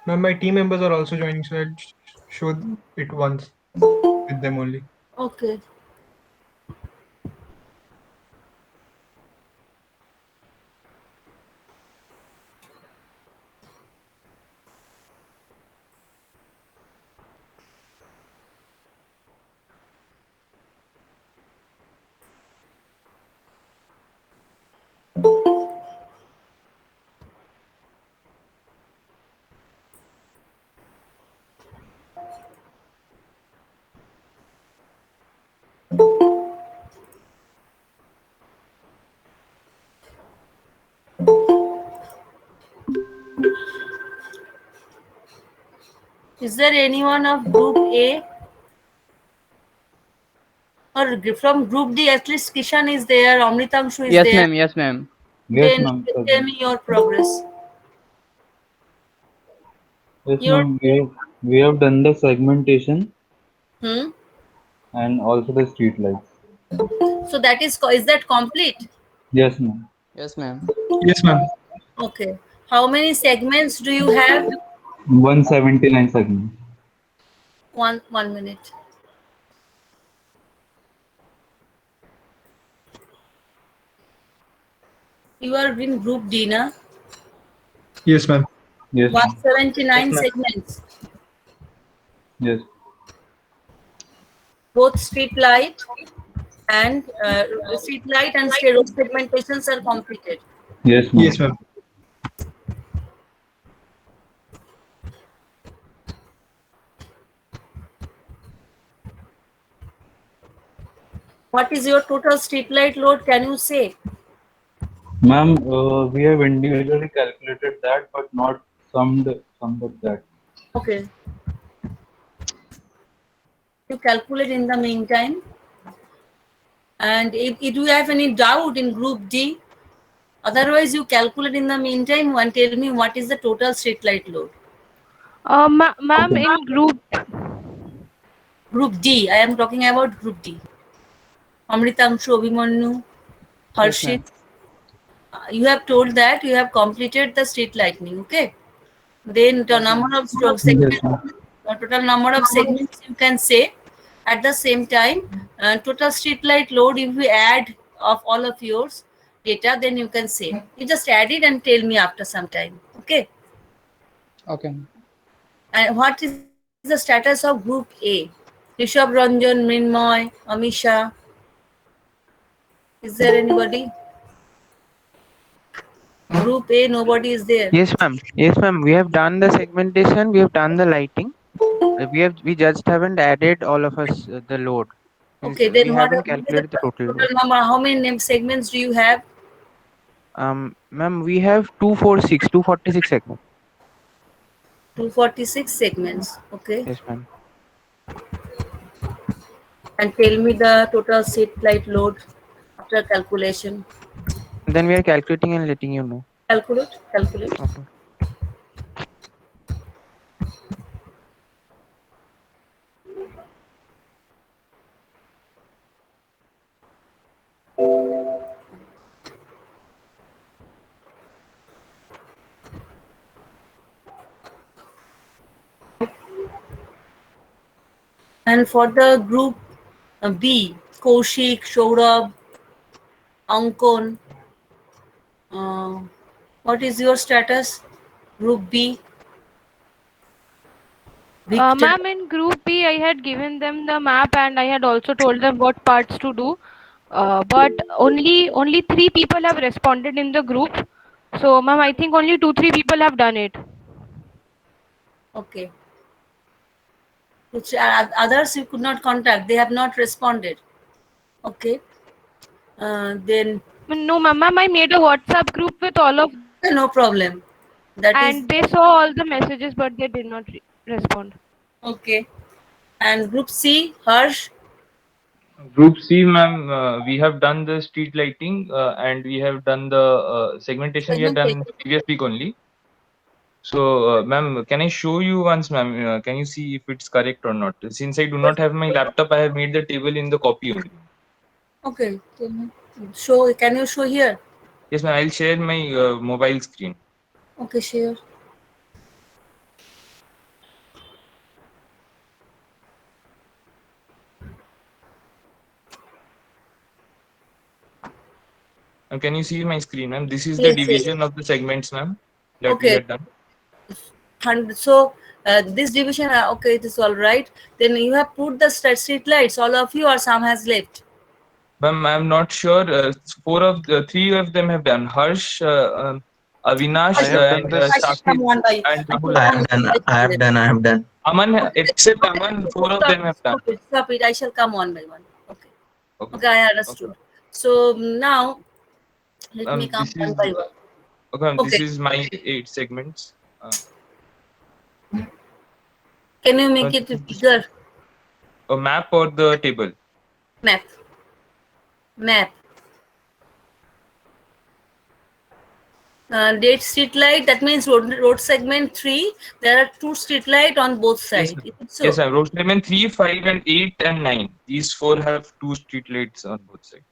Ma'am, my team members are also joining, so I'll show it once with them only. Okay. Is there anyone of group A or from group D? At least Kishan is there, Amritangshu is Yes, there. ma'am. Yes, ma'am. Yes, Then ma'am. tell me your progress. Yes, Your ma'am. We have done the segmentation hmm. and also the street lights. So that is that complete? Yes, ma'am. Yes, ma'am. Yes, ma'am. Okay. How many segments do you have? 179 segments. One minute. You are in group D, na? Yes, ma'am. Yes, ma'am. 179 segments. Yes. Both street light and stereo segmentations are completed. Yes, ma'am. Yes, ma'am. What is your total street light load? Can you say? Ma'am, we have individually calculated that, but not summed up that. Okay. You calculate in the meantime. And if you have any doubt in group D, otherwise you calculate in the meantime and tell me what is the total street light load. Ma'am, Okay. in group, Group D, I am talking about group D. Amritangshu, Abhimanyu, Yes, Harshit, ma'am. you have told that you have completed the street lighting, okay? Then the Yes, number ma'am. of stroke Yes, segments, ma'am. the total number of segments you can say. At the same time, total street light load, if we add of all of yours data, then you can say. You just add it and tell me after some time, okay? Okay. And what is the status of group A? Rishabh Ranjan, Mrinmoy, Amisha. Is there anybody? Group A, nobody is there. Yes, ma'am. Yes, ma'am. We have done the segmentation. We have done the lighting. We just haven't added all of us the load. Means Okay, we then haven't what is the calculated the total total load. number? How many segments do you have? Ma'am, we have 246 segments. 246 segments. Okay. Yes, ma'am. And tell me the total seat light load after calculation. Then we are calculating and letting you know. Calculate. Okay. And for the group B, Kaushik, Saurabh, Ankon, uh, what is your status? Group B, Victor. ma'am, in group B, I had given them the map and I had also told them what parts to do. But only three people have responded in the group. So, ma'am, I think only 2-3 people have done it. Okay. Which others you could not contact. They have not responded. Okay. Then. No, ma'am, I made a WhatsApp group with all of them Okay, no problem. That is and they saw all the messages, but they did not respond. okay. And group C, Harsh. Group C, ma'am, we have done the street lighting and we have done the segmentation. We have done Segmentation. previous week only. So, ma'am, can I show you once, ma'am? Can you see if it's correct or not? Since I do not have my laptop, I have made the table in the copy only. Okay. Tell me. Show. Can you show here? Yes, ma'am. I'll share my mobile screen. Okay, share. ma'am. Can you see my screen, ma'am? This is the Yes, yes. division of the segments, ma'am, that we Okay. had done. So this division, okay, it is all right. Then you have put the street lights, all of you, or some has left. Ma'am, I'm not sure. Three of them have done. Harsh, Avinash, I have done and this. I shall come Shakib, one by and I shall Rahul. I come have done. one by I have one. done. I have done. Aman, except Aman, four of them have done. Stop it. I shall come one by one. Okay. Okay. Okay, I understood. So now let me come This one is by one. okay. Ma'am, Okay. This is my 8 segments. Can you make it bigger? A map or the table? Map. Date street light, that means road segment 3. There are 2 street light on both sides. Yes, Is it so? Yes, ma'am. Road segment 3, 5, and 8 and 9. These 4 have 2 street lights on both sides.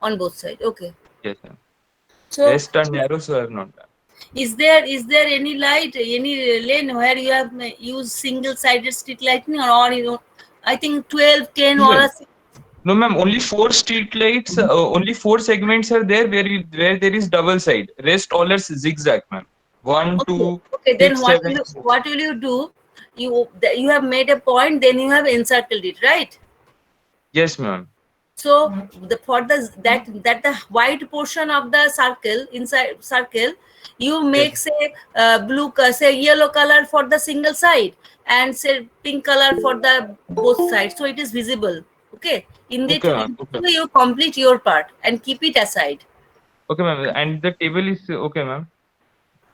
On both sides. Okay. Yes, ma'am. So Rest are narrow, so I have not done. is there any light, any lane where you have used single sided street lighting, or you know, I think 12, 10 No, or No, ma'am. Only 4 street lights. Only 4 segments are there where there is double side. Rest all are zigzag, ma'am. 1, 2, okay, then 6, what 7. will you do? You have made a point, then you have encircled it, right? Yes, ma'am. So that the white portion of the circle, inside circle, you make say blue, say yellow color for the single side, and say pink color for the both sides, so it is visible. Okay, in the Okay, ma'am. Okay. you complete your part and keep it aside. Okay, ma'am. And the table is okay, ma'am.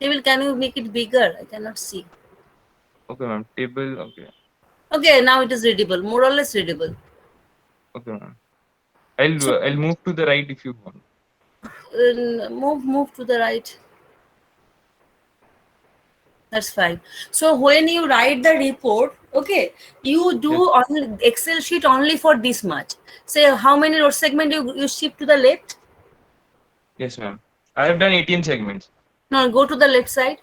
Table, can you make it bigger? I cannot see. Okay, ma'am. Table. Okay. Okay, now it is readable, more or less readable. Okay, ma'am. I'll move to the right if you want. Move to the right. That's fine. So when you write the report, okay, you do on Excel sheet only for this much. Say how many road segment you shift to the left. Yes, ma'am. I have done 18 segments. No, go to the left side.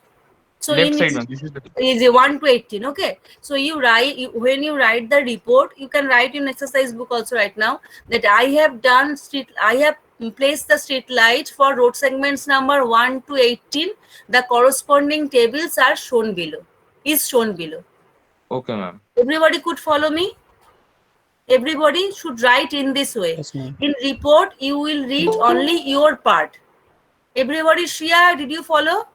So Left side, ma'am. This is the is a 1 to 18. Okay. So you write when you write the report, you can write in exercise book also right now that I have done I have placed the street light for road segments number 1 to 18. The corresponding tables are shown below. Is shown below. Okay, ma'am. Everybody could follow me. Everybody should write in this way. Yes, ma'am. In report, you will read only your part. Everybody, Shriya, did you follow?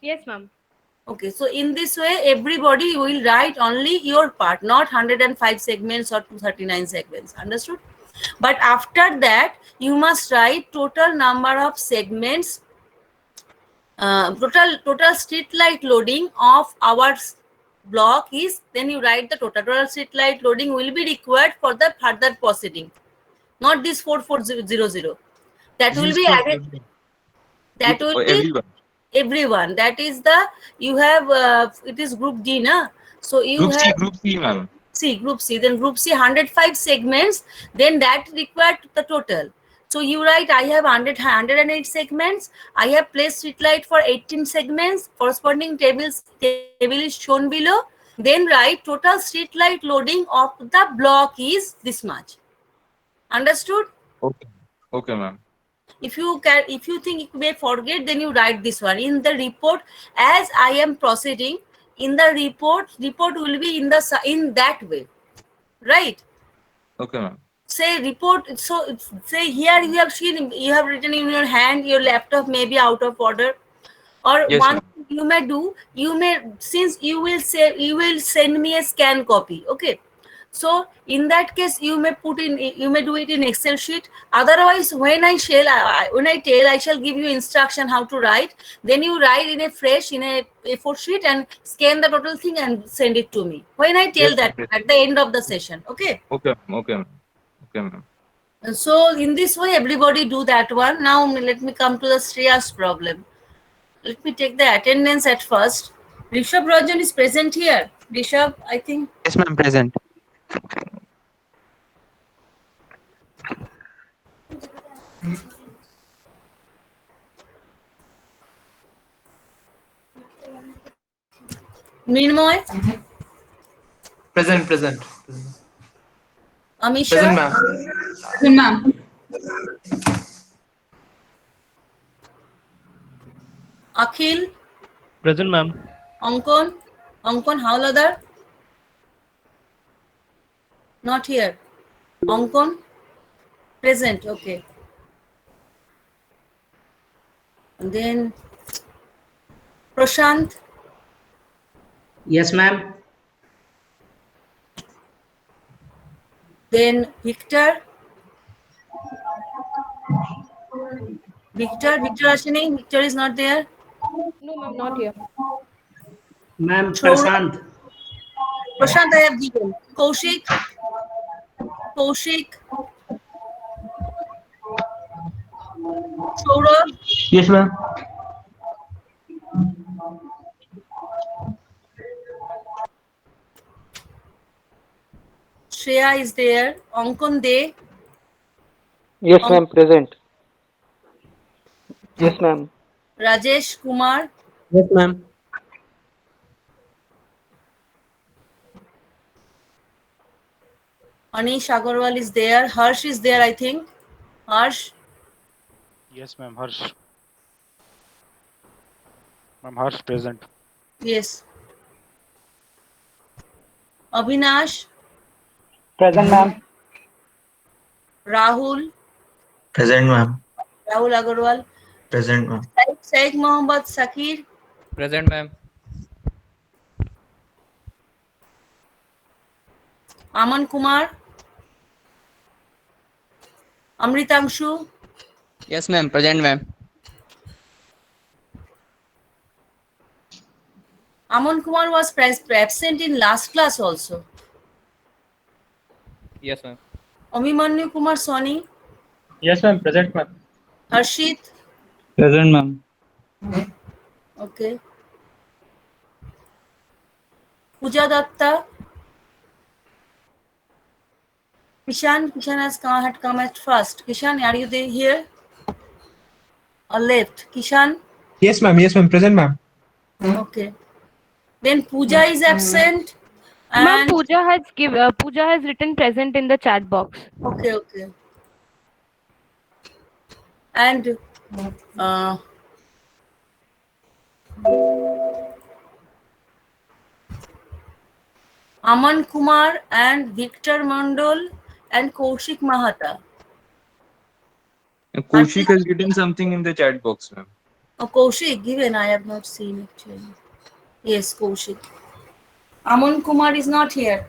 Yes, ma'am. Okay, so in this way, everybody will write only your part, not 105 segments or 239 segments. Understood? But after that, you must write total number of segments, total street light loading of our block is, then you write the total street light loading will be required for the further proceeding. Not this 4400. That will be added. That will be everyone. That is the, you have, it is group D, na? So you have Group C, ma'am. Group C. Then group C 105 segments, then that required the total. So you write, I have 108 segments. I have placed street light for 18 segments. Corresponding table is shown below. Then write total street light loading of the block is this much. Understood? Okay. Okay, ma'am. If you think you may forget, then you write this one in the report. As I am proceeding in the report will be in that way, right? Okay, ma'am. Say report. So say here you have written in your hand, your laptop may be out of order, or Yes, one ma'am. thing you may do, since you will send me a scan copy, okay? So in that case, you may do it in Excel sheet. Otherwise, when I shall give you instruction how to write, then you write in a A4 sheet and scan the total thing and send it to me. When I tell Yes, that yes. at the end of the session, okay? Okay, ma'am. Okay, ma'am. Okay, ma'am. So in this way, everybody do that one. Now let me come to the Shreya's problem. Let me take the attendance at first. Rishabh Rajan is present here. Rishabh, I think. Yes, ma'am. Present. Mrinmoy, Present. Amisha, Present, ma'am. Ma'am. Akhil, Present, ma'am. Ankon, Howladar? Not here. Ankon? Present, okay. And then Prashant, Yes, ma'am. then Victor. Victor Ashini, Victor is not there. No, ma'am, not here. Ma'am, Saurabh. Prashant. Prashant, I have given. Kaushik. Saurabh. Yes, ma'am. Shreya is there. Ankon De. Yes, ma'am. Present. Yes, ma'am. Rajesh Kumar. Yes, ma'am. Anish Agarwal is there. Harsh is there, I think. Harsh. Yes, ma'am. Harsh. Ma'am, Harsh present. Yes. Avinash. Present, ma'am. Rahul. Present, ma'am. Rahul Agarwal. Present, ma'am. Sheikh Mohammed Sakir. Present, ma'am. Aman Kumar. Amritangshu. Yes, ma'am. Present, ma'am. Aman Kumar was absent in last class also. Yes, ma'am. Abimanyu Kumar Soni. Yes, ma'am. Present, ma'am. Harshit. Present, ma'am. Okay. Pooja Datta. Kishan had come at first. Kishan, are you there here? Or left? Kishan? Yes, ma'am. Yes, ma'am. Present, ma'am. Okay. Then Pooja is absent. Ma'am, And Pooja has written present in the chat box. okay. And Aman Kumar and Victor Mandol and Kaushik Mahata. Kaushik has written something in the chat box, ma'am. Oh, Kaushik, given. I have not seen it. Yes, Kaushik. Aman Kumar is not here.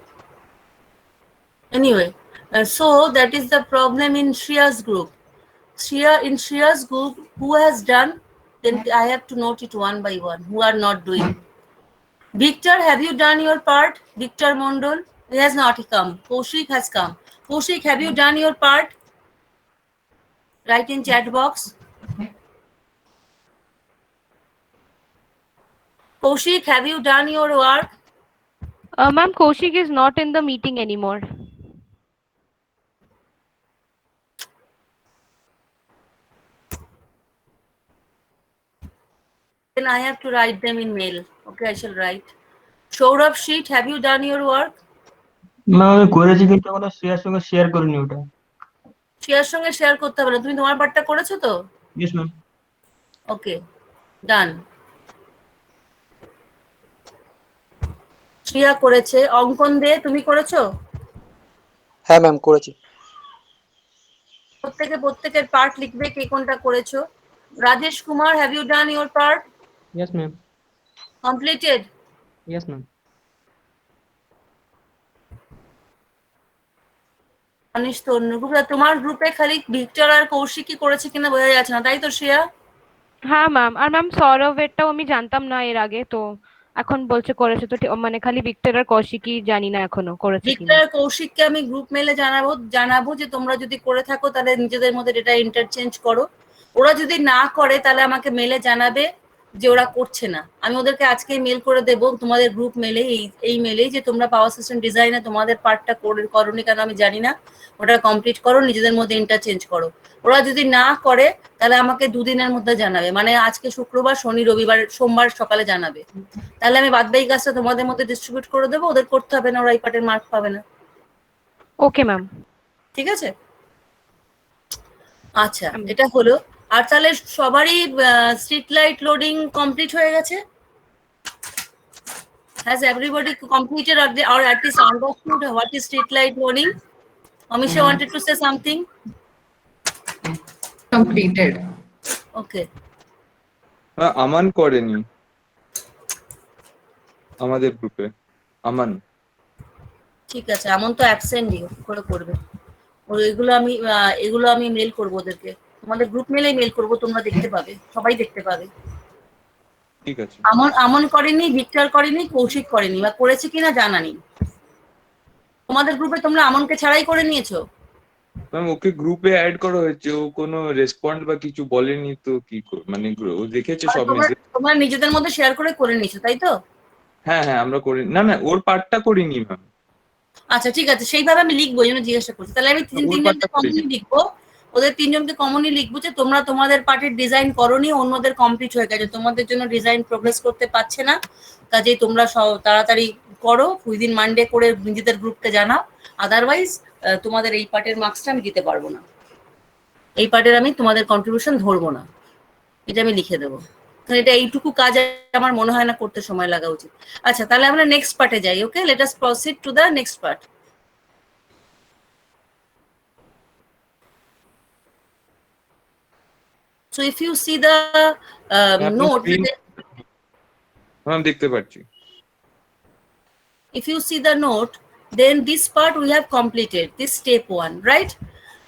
Anyway, so that is the problem in Shreya's group. In Shreya's group, who has done? Then I have to note it one by one. Who are not doing? Victor, have you done your part? Victor Mondol? He has not come. Kaushik has come. Kaushik, have you done your part? Write in chat box. Kaushik, have you done your work? Ma'am, Kaushik is not in the meeting anymore. Then I have to write them in mail. Okay, I shall write. Saurabh Sheet, have you done your work? Ma'am করেছি কিন্তু এখনো শ্রেয়ার সঙ্গে share করিনি ওটা। শ্রেয়ার সঙ্গে share করতে হবে না, তুমি তোমার পার্টটা করেছো তো? Yes ma'am. Okay, done. Shreya করেছে। অঙ্কন দে, তুমি করেছো? হ্যাঁ ম্যাম করেছি। প্রত্যেকের পার্ট লিখবে কে কোনটা করেছো। Rajesh Kumar, have you done your part? Yes ma'am. Completed? Yes ma'am. Anish তো অন্য গ্রুপে, তোমার গ্রুপে খালি ভিক্টর আর কৌশিকই করেছে কিনা বোঝা যাচ্ছে না, তাই তো শ্রেয়া? হ্যাঁ ম্যাম, আর ম্যাম সৌরভেরটাও আমি জানতাম না এর আগে, তো এখন বলছে করেছে, তো মানে খালি ভিক্টর আর কৌশিকই জানি না এখনো করেছে কিনা। ভিক্টর আর কৌশিককে আমি গ্রুপ মেলে জানাবো যে তোমরা যদি করে থাকো তাহলে নিজেদের মধ্যে ডেটা ইন্টারচেঞ্জ করো। ওরা যদি না করে তাহলে আমাকে মেলে জানাবে যে ওরা করছে না। আমি ওদেরকে আজকে মেল করে দেবো তোমাদের গ্রুপ মেলে, এই মেলেই যে তোমরা পাওয়ার সিস্টেম ডিজাইনে তোমাদের পার্টটা করোনি কেন আমি জানি না, ওটা কমপ্লিট করো, নিজেদের মধ্যে ইন্টারচেঞ্জ করো। ওরা যদি না করে তাহলে আমাকে দুদিনের মধ্যে জানাবে, মানে আজকে শুক্রবার, শনি, রবিবার, সোমবার সকালে জানাবে। তাহলে আমি বাদবাকি কাজটা তোমাদের মধ্যে ডিস্ট্রিবিউট করে দেবো, ওদের করতে হবে না, ওরা এই পার্টের মার্ক পাবে না। ওকে ম্যাম, ঠিক আছে, আচ্ছা এটা হলো। আর তাহলে সবারই স্ট্রিট লাইট লোডিং কমপ্লিট হয়ে গেছে? Has everybody completed or at least understood what is street light loading? Amisha wanted to say something. Completed. Okay. আমান করেনি আমাদের গ্রুপে, আমান। ঠিক আছে, আমন তো অ্যাবসেন্টই, করে করবে। এগুলো আমি মেল করবো ওদেরকে, তোমাদের গ্রুপ মেলে মেল করবো, তোমরা দেখতে পাবে, সবাই দেখতে পাবে। ঠিক আছে। আমন করেনি, ভিক্টর করেনি, কৌশিক করেনি, বা করেছে কিনা জানা নেই। তোমাদের গ্রুপে তোমরা আমনকে ছাড়াই করে নিয়েছো? ম্যাম ওকে গ্রুপে অ্যাড করা হয়েছে, ও কোনো রেসপন্ড বা কিছু বলেনি, তো কি মানে ও দেখেছে সব মেসেজ। তোমরা নিজেদের মধ্যে শেয়ার করে নিয়েছো, তাই তো? হ্যাঁ হ্যাঁ আমরা করি, না না ওর পার্টটা করিনি ম্যাম। আচ্ছা ঠিক আছে, সেইভাবে আমি লিখবো, এই জন্য জিজ্ঞাসা করছি। তাহলে আমি তিনজনকে কমনলি লিখবো, ওদের তিনজনকে কমনলি লিখবো যে তোমরা তোমাদের পার্টির ডিজাইন করোনি, অন্যদের কমপ্লিট হয়ে গেছে, তোমাদের জন্য ডিজাইন প্রোগ্রেস করতে পারছে না, কাজেই তোমরা সব তাড়াতাড়ি করো, উইদিন মানডে করে নিজেদের গ্রুপকে জানাও, আদারওয়াইজ তোমাদের এই পার্টের মার্কসটা আমি দিতে পারবো না, এই পার্টের আমি তোমাদের কন্ট্রিবিউশন ধরবো না, এটা আমি লিখে দেবো। এটা এইটুকু কাজ আমার মনে হয় না করতে সময় লাগা উচিত। আচ্ছা তাহলে আমরা নেক্সট পার্টে যাই। Okay, let us proceed to the next part. So if you see the note, দেখতে পাচ্ছি। if you see the note, then this part we have completed, this step 1, right?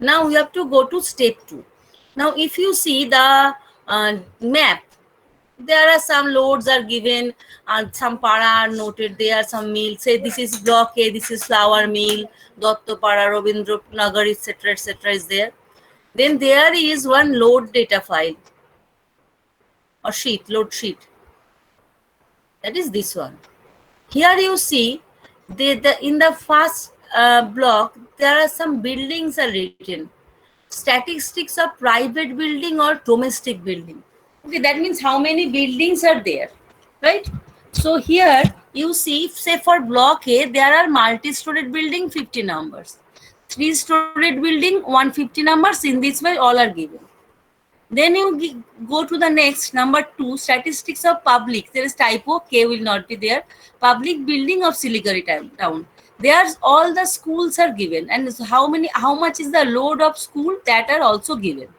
Now we have to go to step 2. Now if you see the map, there are some loads are given and some para are noted, there are some mill, say this is block A, this is flour mill, Dotto para, Robindra Nagar, etc is there. Then there is one load data file or sheet, load sheet, that is this one. Here you see in the first block there are some buildings are written, statistics of private building or domestic building. Okay, that means how many buildings are there, right? So here you see, say for block A there are multi-storied building 50 numbers, 3-storied building 150 numbers, in this way all are given. Then you go to the next, number 2, statistics of public, there is typo, K will not be there, public building of Siliguri town, there's all the schools are given, and how much is the load of school, that are also given,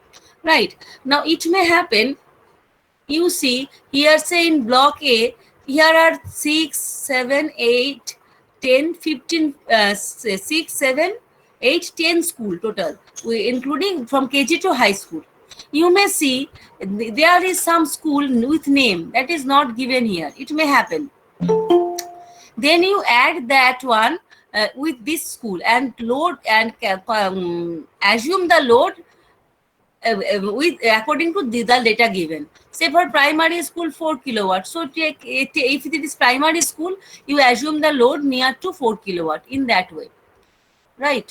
right? Now it may happen, you see here, say in block A here are 6, 7, 8, 10, 15, 6, 7, 8, 10 school total, including from KG to high school. You may see there is some school with name that is not given here, it may happen. Then you add that one with this school and load and assume the load with according to the data given. Say for primary school 4 kilowatt, so if it is primary school you assume the load near to 4 kilowatt, in that way, right?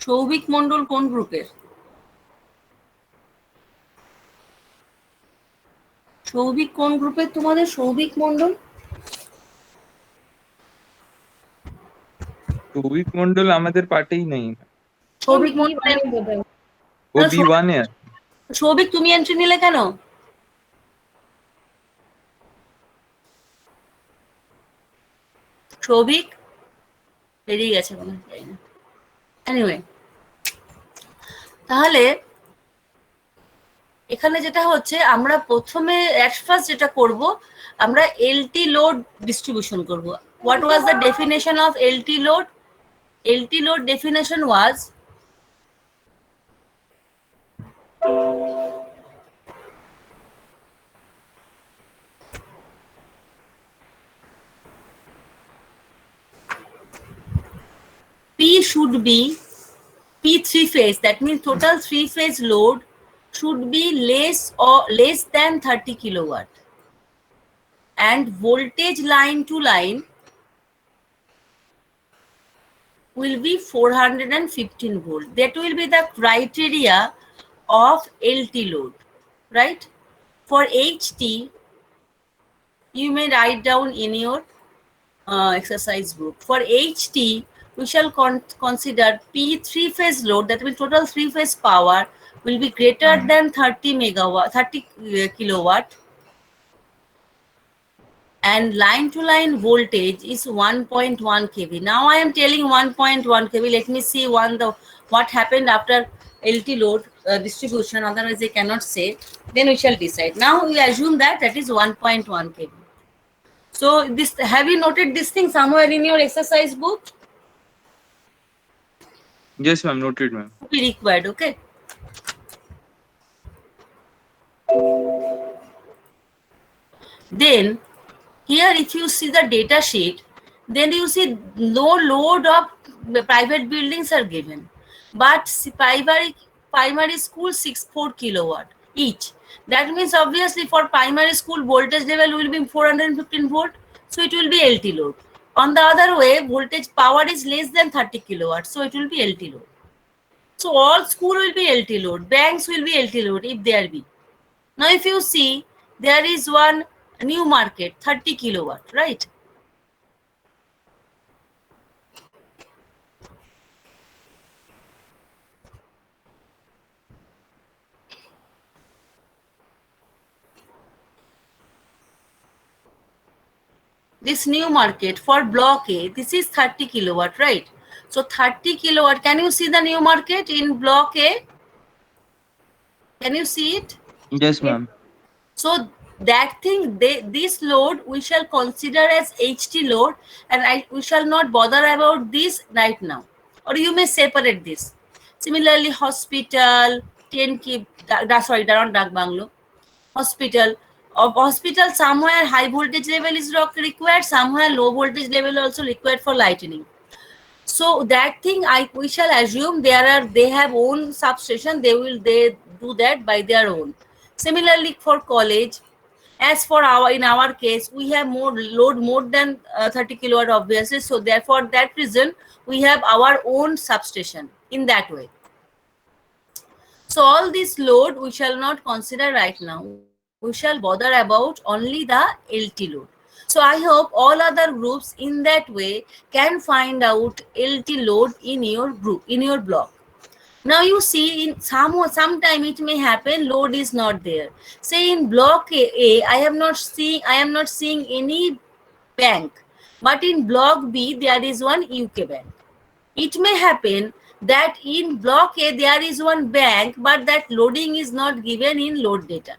Souvik Mondal কোন গ্রুপের? সৌভিক কোন গ্রুপের তোমাদের? সৌভিক মন্ডল, সৌভিক মন্ডল আমাদের পার্টেই নেই। সৌভিক মন্ডল ও B1 এ আছে। সৌভিক তুমি entry নিলে কেন? সৌভিক বেরিয়ে গেছে মনে হয় না। এনিওয়ে, তাহলে এখানে যেটা হচ্ছে, আমরা প্রথমে at first যেটা করব, আমরা LT load distribution করব. What was the definition of LT load? LT load definition was P should be P 3-phase, that means total 3-phase load should be less than 30 kilowatt, and voltage line to line will be 415 volt. That will be the criteria of LT load, right? For HT you may write down in your exercise book. For HT we shall consider P 3-phase load, that will total 3-phase power will be greater than 30 megawatt, 30 kilowatt, and line to line voltage is 1.1 kV. Now I am telling 1.1 kV. Let me see what happened after LT load distribution. Otherwise, I cannot say. Then we shall decide. Now we assume that is 1.1 kV. So this, have you noted this thing somewhere in your exercise book? Yes, ma'am. Noted, ma'am. Be required. Okay. Then here, if you see the data sheet, then you see no load of private buildings are given, but primary school 4 kilowatt each. That means obviously for primary school voltage level will be 415 volt, so it will be LT load. On the other way, voltage power is less than 30 kilowatt, so it will be LT load. So all school will be LT load, banks will be LT load if there be. Now if you see, there is one new market 30 kilowatt, right? This new market for block A, this is 30 kilowatt, right? So 30 kilowatt, can you see the new market in block A? Can you see it? Yes, ma'am. So that thing, this load we shall consider as HT load, and we shall not bother about this right now. Or you may separate this. Similarly, hospital, 10 kV, sorry, not Dak Banglo. Hospital. Of hospital, somewhere high voltage level is required, somewhere low voltage level also required for lightning. So that thing we shall assume they have own substation, they do that by their own. Similarly for college, as for in our case, we have load more than 30 kilowatt obviously, so therefore that reason we have our own substation in that way. So all this load we shall not consider right now. We shall bother about only the LT load. So I hope all other groups in that way can find out LT load in your group, in your block. Now you see, in sometime it may happen load is not there. Say in block A, I am not seeing any bank, but in block B there is one UK bank. It may happen that in block A there is one bank, but that loading is not given in load data.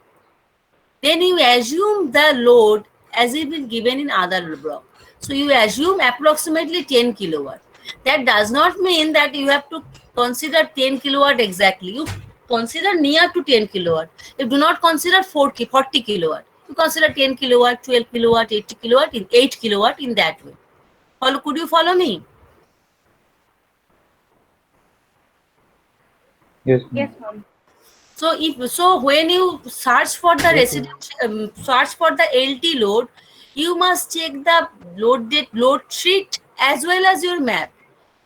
Then you assume the load as if it's given in other block. So you assume approximately 10 kilowatt. That does not mean that you have to consider 10 kilowatt exactly. You consider near to 10 kilowatt. You do not consider 40 kilowatt. You consider 10 kilowatt, 12 kilowatt, 80 kilowatt, 8 kilowatt in that way. Could you follow me? Yes, Yes, ma'am. So when you search for the residential, search for the LT load, you must check the load sheet as well as your map.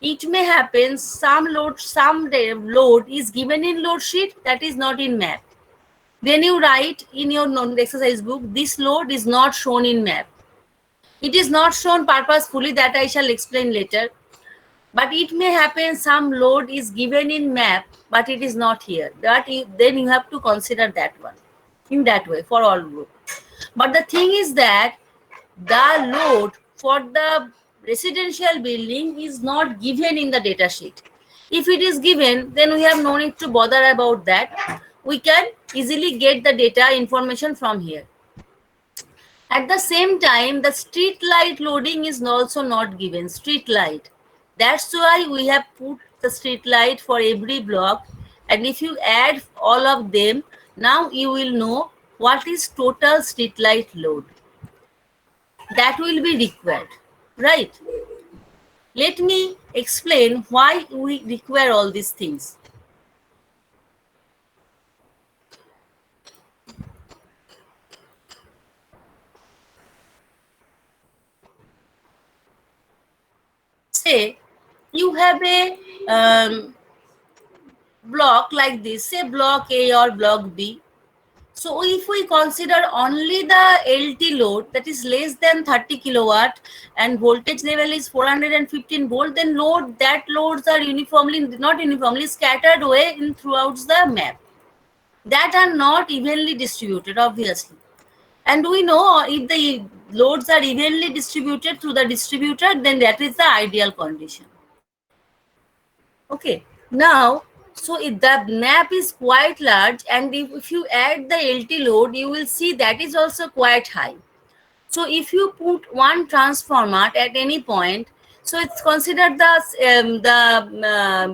It may happen some load is given in load sheet, that is not in map. Then you write in your exercise book, this load is not shown in map. It is not shown purposefully, that I shall explain later. But it may happen some load is given in map, but it is not here. Then you have to consider that one in that way for all group. But the thing is that the load for the residential building is not given in the data sheet. If it is given, then we have no need to bother about that. We can easily get the data information from here. At the same time, the street light loading is also not given, street light. That's why we have put the street light for every block. And if you add all of them, now you will know what is total street light load. That will be required, right? Let me explain why we require all these things. Say you have a block like this, say block A or block B. So if we consider only the LT load, that is less than 30 kilowatt and voltage level is 415 volt, then loads are not uniformly scattered away throughout the map. that are not evenly distributed, obviously. And we know if the loads are evenly distributed through the distributor, then that is the ideal condition. Okay, now, so if the NAP is quite large, and if you add the LT load, you will see that is also quite high. So if you put one transformer at any point, so it's considered the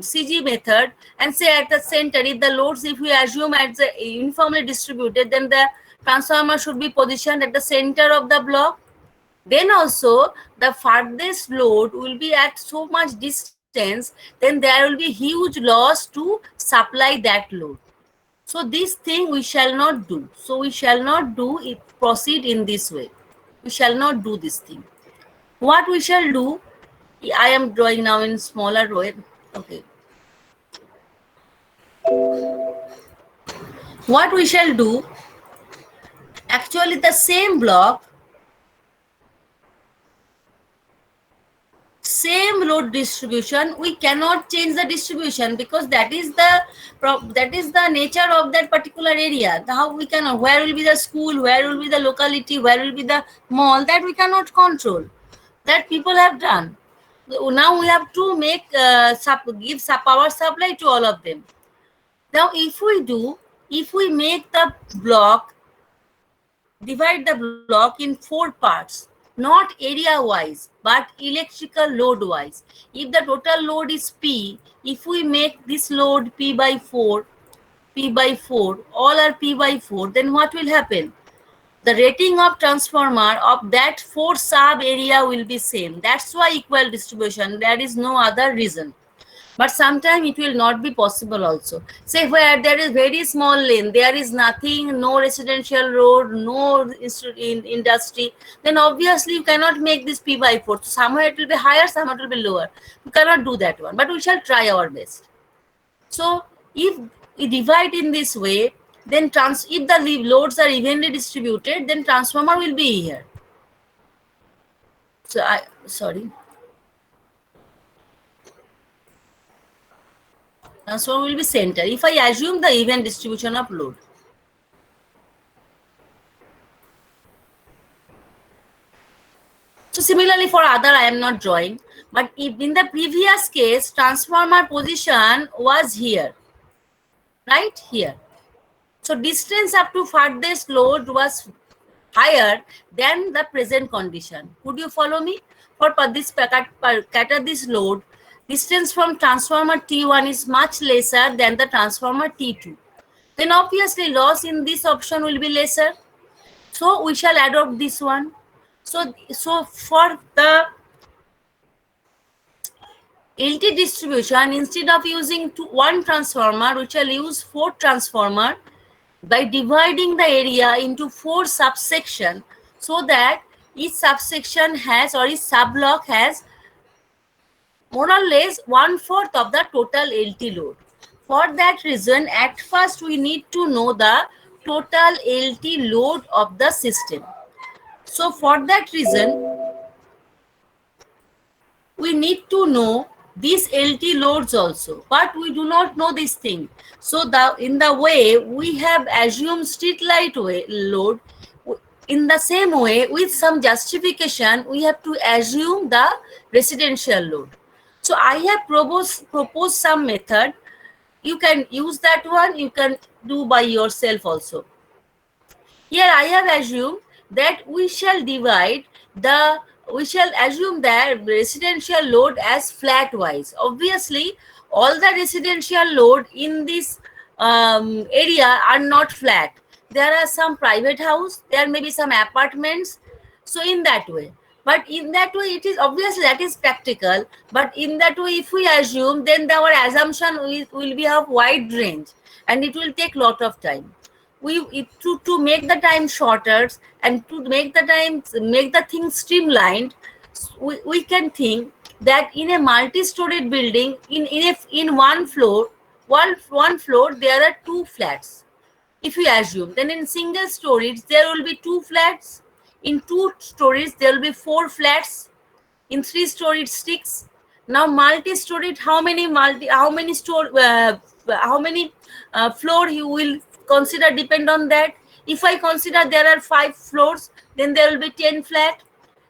CG method, and say at the center, if the loads, if we assume at the uniformly distributed, then the transformer should be positioned at the center of the block. Then also the farthest load will be at so much distance, then there will be huge loss to supply that load. So this thing we shall not do. So we shall not do it, proceed in this way. We shall not do this thing. What we shall do, I am drawing now in smaller way. Okay. What we shall do, actually the same block, same load distribution, we cannot change the distribution, because that is the nature of that particular area. How we can, where will be the school, where will be the locality, where will be the mall, that we cannot control. That people have done. Now we have to make give power supply to all of them. Now if we make the block, divide the block in 4 parts, not area wise but electrical load wise. If the total load is P, if we make this load P by 4, all are P by 4, then what will happen? The rating of transformer of that 4 sub area will be same. That's why equal distribution. There is no other reason. But sometimes it will not be possible also. Say where there is very small lane, there is nothing, no residential road, no industry, then obviously you cannot make this P by 4. So somewhere it will be higher, somewhere it will be lower. You cannot do that one, but we shall try our best. So if we divide in this way, then if the loads are evenly distributed, then transformer will be here. So transformer will be center. If I assume the even distribution of load. So similarly for other, I am not drawing, but if in the previous case, transformer position was here, right here. So distance up to farthest load was higher than the present condition. Could you follow me? For this cater this load, distance from transformer T1 is much lesser than the transformer T2. Then obviously loss in this option will be lesser. So we shall adopt this one. So for the LT distribution, instead of using one transformer, we shall use 4 transformer by dividing the area into 4 subsections, so that each subsection has, or each subblock has, more or less 1/4 of the total LT load. For that reason, at first we need to know the total LT load of the system. So for that reason, we need to know these LT loads also, but we do not know this thing. So in the way we have assumed street light load, in the same way, with some justification, we have to assume the residential load. So I have proposed some method. You can use that one, you can do by yourself also. Here I have assumed that we shall assume that residential load as flat wise. Obviously, all the residential load in this area are not flat. There are some private house, there may be some apartments. So in that way, but in that way, it is obviously that is practical. But in that way, if we assume, then our assumption will be of wide range, and it will take lot of time. To make the time shorter and to make the thing streamlined, we can think that in a multi-storied building, in one floor there are 2 flats. If we assume, then in single stories there will be 2 flats. In 2 stories there will be 4 flats. In 3 stories 6. Now multi-storied, how many floor you will consider depend on that. If I consider there are 5 floors, then there will be 10 flat.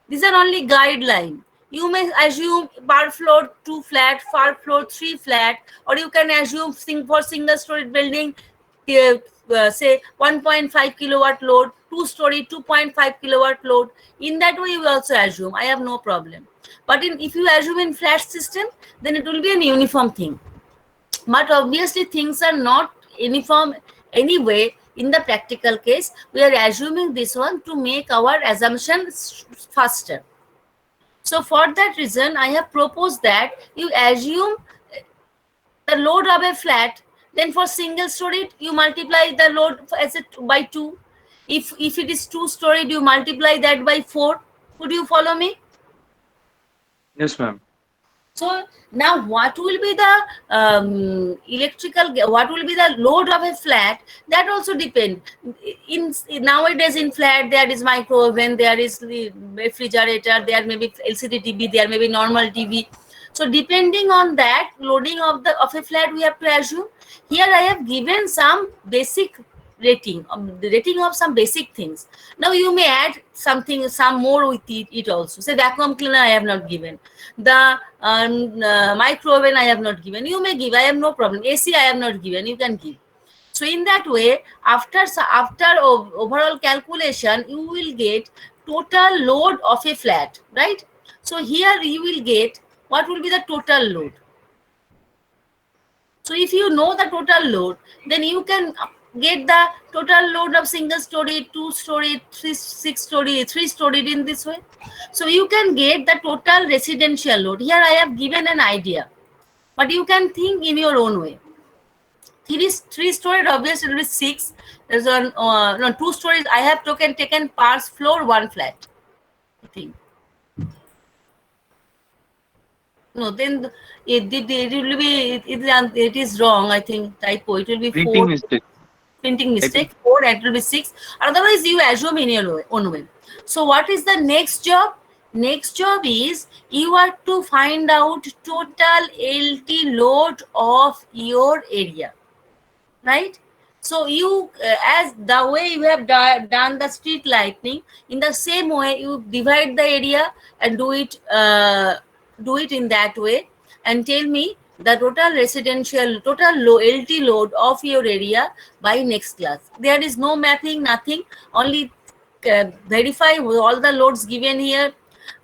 These are only guideline. You may assume per floor 2 flat, per floor 3 flat, or you can assume for single story building, say 1.5 kilowatt load, 2 story 2.5 kilowatt load. In that way, you also assume. I have no problem. But if you assume in flat system, then it will be an uniform thing. But obviously, things are not uniform anyway. In the practical case, we are assuming this one to make our assumptions faster. So for that reason, I have proposed that you assume the load of a flat, then for single story, you multiply the load as by 2. If it is 2 story, you multiply that by 4. Could you follow me? Yes, ma'am. So now what will be the what will be the load of a flat? That also depend. Nowadays in flat, there is micro oven, there is the refrigerator, there may be LCD TV, there may be normal TV. So depending on that loading of a flat, we have to assume. Here I have given some basic rating, the rating of some basic things. Now you may add some more with it also. Say vacuum cleaner I have not given. The micro oven I have not given. You may give, I have no problem. AC I have not given, you can give. So in that way, after overall calculation, you will get total load of a flat, right? So here you will get what will be the total load. So if you know the total load, then you can get the total load of single story, 2 story, 6 story, 3 story in this way. So you can get the total residential load. Here I have given an idea, but you can think in your own way. 3 story obviously it will be 6. There's no 2 stories. I have taken per floor 1 flat. I think. No, then it will be it is wrong. I think typo. It will be 4. Mistake. Printing mistake 4 and it will be 6. Otherwise, you assume in your own way. So, what is the next job? Next job is you are to find out total LT load of your area, right? So, you as the way you have done the street lighting, in the same way you divide the area and do it in that way, and tell me the total LT load of your area by next class. There is no mapping, nothing, only verify all the loads given here.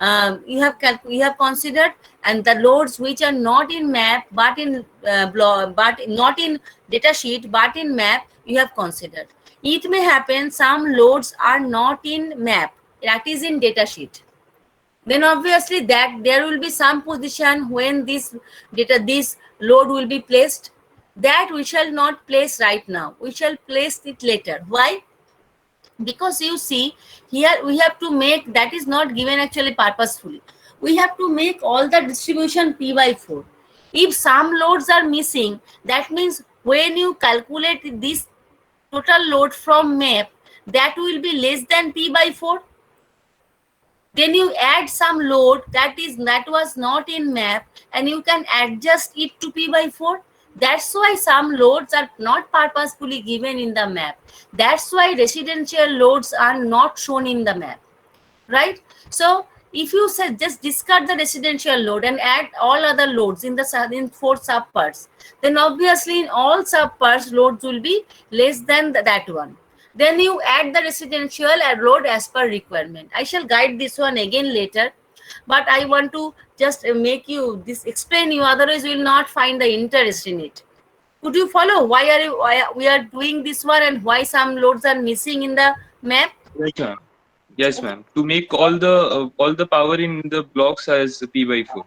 You have considered, and the loads which are not in map but in but not in data sheet but in map, you have considered. It may happen some loads are not in map, that is in data sheet. Then obviously that there will be some position when this load will be placed, that we shall not place right now. We shall place it later. Why? Because you see here we have to make, that is not given actually purposefully. We have to make all the distribution P by 4. If some loads are missing, that means when you calculate this total load from map, that will be less than P by 4. Then you add some load that was not in map, and you can adjust it to P by 4. That's why some loads are not purposefully given in the map. That's why residential loads are not shown in the map, right? So if you say just discard the residential load and add all other loads in 4 subparts, then obviously in all subparts loads will be less than that one. Then you add the residential load as per requirement. I shall guide this one again later, but I want to just make you explain you, otherwise you will not find the interest in it. Could you follow why we are doing this one and why some loads are missing in the map? Yes, ma'am. Yes, ma'am. To make all the power in the blocks as P by 4.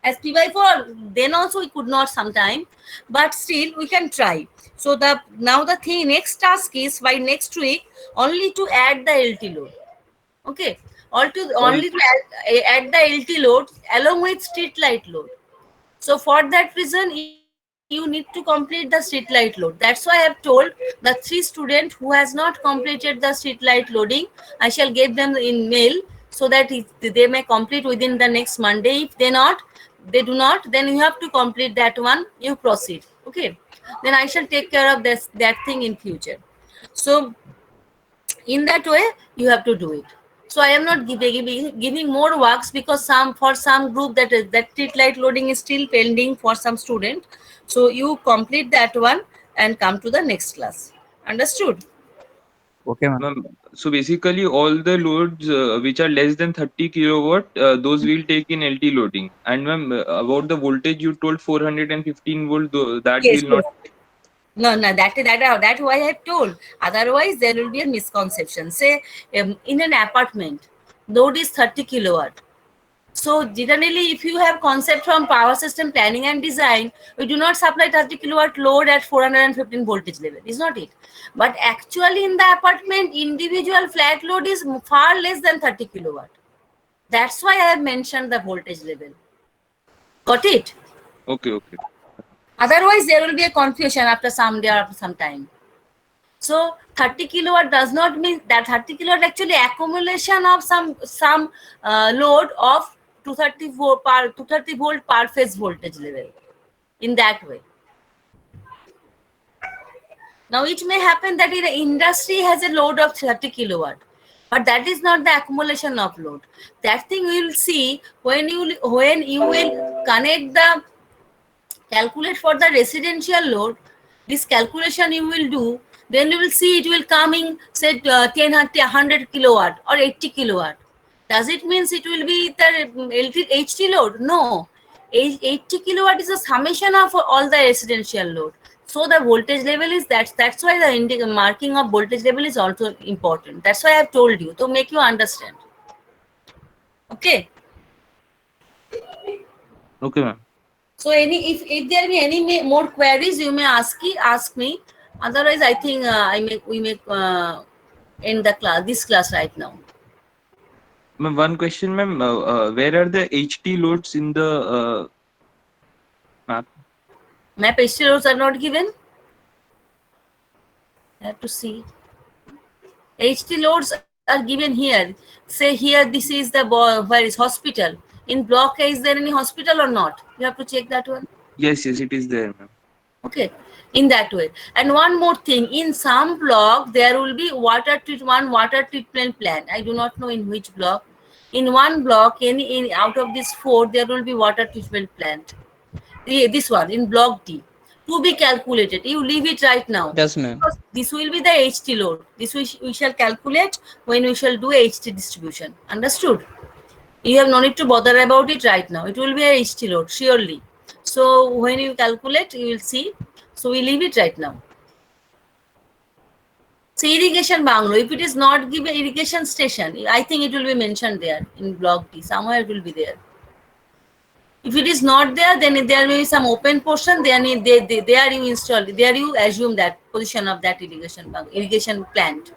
As P by 4, then also we could not sometime, but still we can try. So now the next task is by next week only to add the LT load. Okay, only to add the LT load along with street light load. So for that reason, you need to complete the street light load. That's why I have told the 3 students who has not completed the street light loading, I shall give them in mail so that they may complete within the next Monday. If they do not, then you have to complete that one. You proceed. Okay. Then I shall take care of that thing in future. So in that way, you have to do it. So I am not giving more works because for some group that street light loading is still pending for some student. So you complete that one and come to the next class. Understood? Okay, ma'am. Ma'am, so basically all the loads which are less than 30 kilowatt, those will take in LT loading. And ma'am, about the voltage you told 415 volt, that Yes. will not. No, that's why I have told. Otherwise, there will be a misconception. Say, in an apartment, load is 30 kilowatt. So generally, if you have concept from power system planning and design, we do not supply 30 kilowatt load at 415 voltage level. Is not it? But actually, in the apartment, individual flat load is far less than 30 kilowatt. That's why I have mentioned the voltage level. Got it? Okay. Otherwise, there will be a confusion after some day or after some time. So 30 kilowatt does not mean that 30 kilowatt actually accumulation of some load of 230 volt per phase voltage level. In that way. Now it may happen that in the industry has a load of 30 kilowatt, but that is not the accumulation of load. That thing we will see when you will connect the calculate for the residential load. This calculation you will do, then you will see it will come in say 100 kilowatt or 80 kilowatt. Does it means it will be the HT load? No. 80 kilowatt is a summation of all the residential load. So the voltage level is that's why the marking of voltage level is also important. That's why I have told you to make you understand. Okay. Okay, ma'am. So if there be any more queries, you may ask me. Otherwise, I think we may end the this class right now. Ma'am, one question, ma'am. Where are the HT loads in the map? Map HT loads are not given. I have to see. HT loads are given here. Say here, this is the where is hospital. In block A, is there any hospital or not? You have to check that one. Yes, it is there, ma'am. Okay, in that way. And one more thing, in some block, there will be water treatment plant. I do not know in which block. In one block, out of these 4, there will be water treatment plant. This one, in block D, to be calculated. You leave it right now. Yes, ma'am. This will be the HT load. This we shall calculate when we shall do HT distribution. Understood? You have no need to bother about it right now. It will be a HT load, surely. So when you calculate, you will see. So we leave it right now. So irrigation bungalow, if it is not given irrigation station, I think it will be mentioned there in block D. Somewhere it will be there. If it is not there, then there may be some open portion. There you install. There you assume that position of that irrigation plant.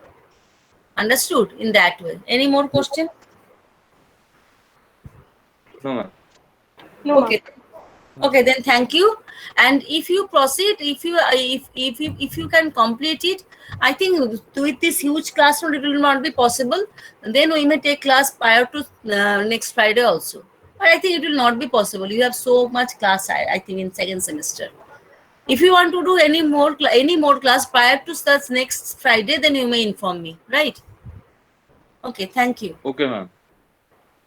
Understood? In that way. Any more question? No, ma'am. No, Okay. Okay, then thank you. And if you proceed, if you can complete it, I think with this huge classroom it will not be possible. Then we may take class prior to next Friday also. But I think it will not be possible. You have so much class. I think in second semester. If you want to do any more class prior to next Friday, then you may inform me. Right? Okay. Thank you. Okay, ma'am.